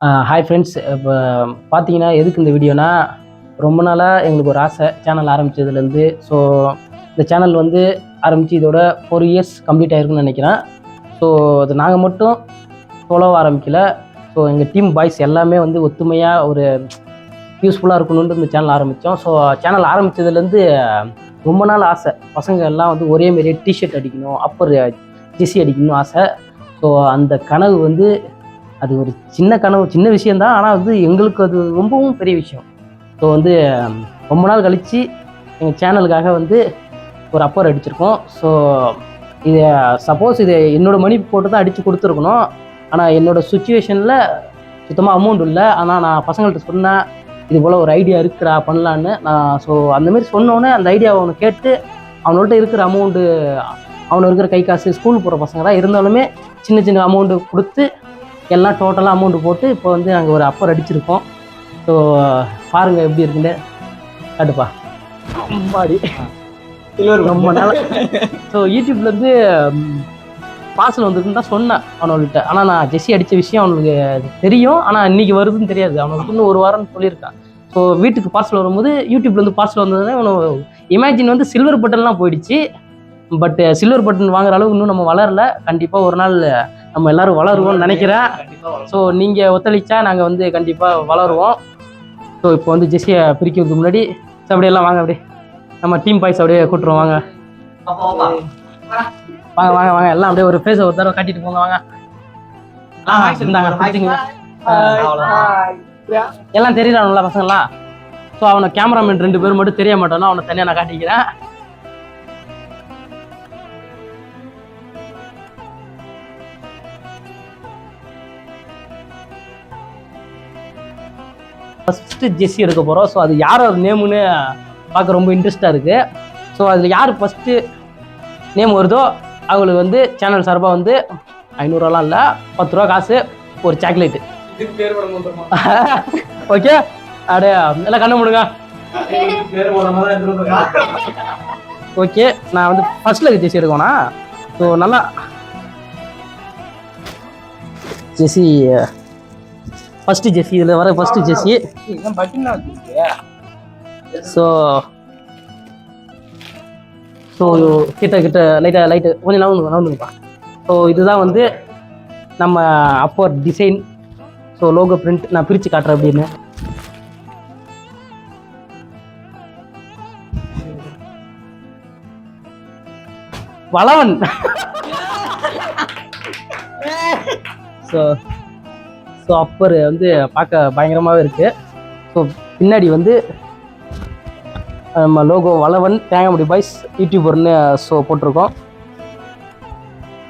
Hi friends. இப்போ பார்த்தீங்கன்னா எதுக்கு இந்த வீடியோனா, ரொம்ப நாளாக எங்களுக்கு ஒரு ஆசை சேனல் ஆரம்பித்ததுலேருந்து. ஸோ இந்த சேனல் வந்து ஆரம்பித்து இதோட 4 இயர்ஸ் கம்ப்ளீட் ஆகிருக்குன்னு நினைக்கிறேன். ஸோ அது நாங்கள் மட்டும் சோலோவாக ஆரம்பிக்கல. ஸோ எங்கள் டீம் பாய்ஸ் எல்லாமே வந்து ஒத்துமையாக ஒரு யூஸ்ஃபுல்லாக இருக்கணுன்ட்டு இந்த சேனல் ஆரம்பித்தோம். ஸோ சேனல் ஆரம்பித்ததுலேருந்து ரொம்ப நாள் ஆசை, பசங்க எல்லாம் வந்து ஒரே மாரியே டிஷர்ட் அடிக்கணும், அப்பர் ஜெர்சி அடிக்கணும்னு ஆசை. ஸோ அந்த கனவு வந்து அது ஒரு சின்ன கனவு, சின்ன விஷயந்தான். ஆனால் வந்து எங்களுக்கு அது ரொம்பவும் பெரிய விஷயம். ஸோ வந்து ரொம்ப நாள் கழித்து எங்கள் சேனலுக்காக வந்து ஒரு அப்பர் அடிச்சிருக்கோம். ஸோ இதை சப்போஸ் இதை என்னோடய மணி போட்டு தான் அடித்து கொடுத்துருக்கணும். ஆனால் என்னோடய சுச்சுவேஷனில் சுத்தமாக அமௌண்ட் இல்லை. ஆனால் நான் பசங்கள்கிட்ட சொன்னேன், இது போல் ஒரு ஐடியா இருக்குடா பண்ணலான்னு. நான் ஸோ அந்தமாரி சொன்னோன்னே அந்த ஐடியாவை அவனை கேட்டு அவனோட இருக்கிற அமௌண்ட்டு, அவனுக்கு இருக்கிற கை காசு, ஸ்கூல் போகிற பசங்க தான் இருந்தாலுமே சின்ன சின்ன அமௌண்ட்டு கொடுத்து எல்லாம் டோட்டலாக அமௌண்ட்டு போட்டு இப்போ வந்து நாங்கள் ஒரு அப்பர் அடிச்சிருக்கோம். ஸோ பாருங்கள் எப்படி இருக்குன்னு. காட்டுப்பா அம்மாடி ரொம்ப நாள். ஸோ யூடியூப்லேருந்து பார்சல் வந்துருக்குன்னு தான் சொன்னேன் அவனுக்கிட்ட. ஆனால் நான் ஜெர்சி அடித்த விஷயம் அவனுக்கு தெரியும், ஆனால் இன்றைக்கி வருதுன்னு தெரியாது. அவனுக்கு இன்னும் ஒரு வாரம்னு சொல்லியிருக்கான். ஸோ வீட்டுக்கு பார்சல் வரும்போது யூடியூப்லேருந்து பார்சல் வந்ததுன்னா அவனு இமேஜின் வந்து சில்வர் பட்டன்லாம் போயிடுச்சு. பட் சில்வர் பட்டன் வாங்குற அளவுக்கு இன்னும் நம்ம வளரல. கண்டிப்பாக ஒரு நாள் நம்ம எல்லோரும் வளருவோம்னு நினைக்கிறேன். ஸோ நீங்கள் ஒத்துழைச்சா நாங்கள் வந்து கண்டிப்பாக வளருவோம். ஸோ இப்போ வந்து ஜெர்சியை பிரிக்கிறதுக்கு முன்னாடி அப்படியெல்லாம் வாங்க, அப்படியே நம்ம டீம் பாய்ஸ் அப்படியே கூட்டுருவோம். வாங்க வாங்க வாங்க வாங்க எல்லாம் அப்படியே ஒரு ஃபேஸை ஒரு தடவை காட்டிட்டு போங்க. வாங்க இருந்தாங்க பிடிச்சிங்க எல்லாம் தெரியுறானுங்களா பசங்களாம். ஸோ அவனை கேமராமேன் 2 பேர் மட்டும் தெரிய மாட்டானோ, அவனை தனியாக நான் காட்டிக்கிறேன். ஃபஸ்ட்டு ஜெர்சி எடுக்க போகிறோம். ஸோ அது யார் நேமுன்னு பார்க்க ரொம்ப இன்ட்ரெஸ்ட்டாக இருக்குது. ஸோ அதில் யார் ஃபஸ்ட்டு நேம் வருதோ அவங்களுக்கு வந்து சேனல் சார்பாக வந்து 500 ரூபாலாம் இல்லை, 10 ரூபா காசு, ஒரு சாக்லேட்டு. ஓகே, அப்படியே எல்லாம் கண்ண முடுங்க. ஓகே, நான் வந்து ஃபஸ்ட்டில் ஜெர்சி எடுக்கணும்னா ஸோ நல்லா ஜெர்சி, ஃபஸ்ட்டு ஜெர்சி, இதில் வர ஃபஸ்ட்டு ஜெர்சி. ஸோ ஸோ கிட்ட லைட்டு கொஞ்சம் நவுந்துங்கப்பா. ஸோ இதுதான் வந்து நம்ம upper design. So logo print நான் பிரித்து காட்டுறேன் அப்படின்னு. வளவன். ஸோ ஸோ அப்பர் வந்து பார்க்க பயங்கரமாகவே இருக்குது. ஸோ பின்னாடி வந்து நம்ம லோகோ வளவன் தேங்கமுடி பாய்ஸ் யூடியூபர்னு ஸோ போட்டிருக்கோம்.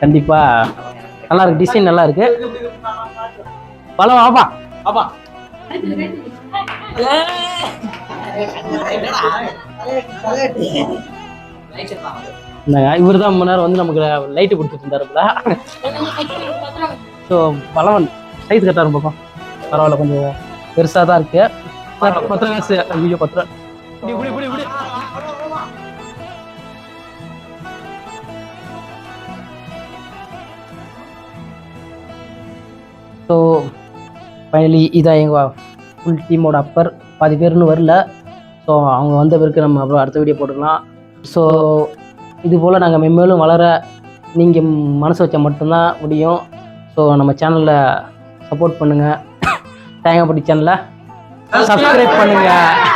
கண்டிப்பாக நல்லா இருக்குது, டிசைன் நல்லா இருக்குது. வளவன் ஆப்பா ஆப்பா. இவர் தான் முன்னாடி வந்து நமக்கு லைட்டு கொடுத்துட்டு இருந்தாருல. ஸோ வளவன் சைஸ் கரெக்டாக இருக்கும் பக்கம், பரவாயில்ல, கொஞ்சம் பெருசாக தான் இருக்கு. 10 காசு ஐயோ 10 ரூபா. ஸோ ஃபைனலி இதான் எங்கள் ஃபுல் டீமோட அப்பர். பாதி பேர்னு வரல. ஸோ அவங்க வந்த பிறகு நம்ம அப்புறம் அடுத்த வீடியோ போட்டுக்கலாம். ஸோ இது போல் நாங்கள் மென்மேலும் வளர நீங்கள் மனசு வச்சா மட்டும்தான் முடியும். ஸோ நம்ம சேனலில் சப்போர்ட் பண்ணுங்கள். தேங்காய்பட்டி சேனலை சப்ஸ்கிரைப் பண்ணுங்கள்.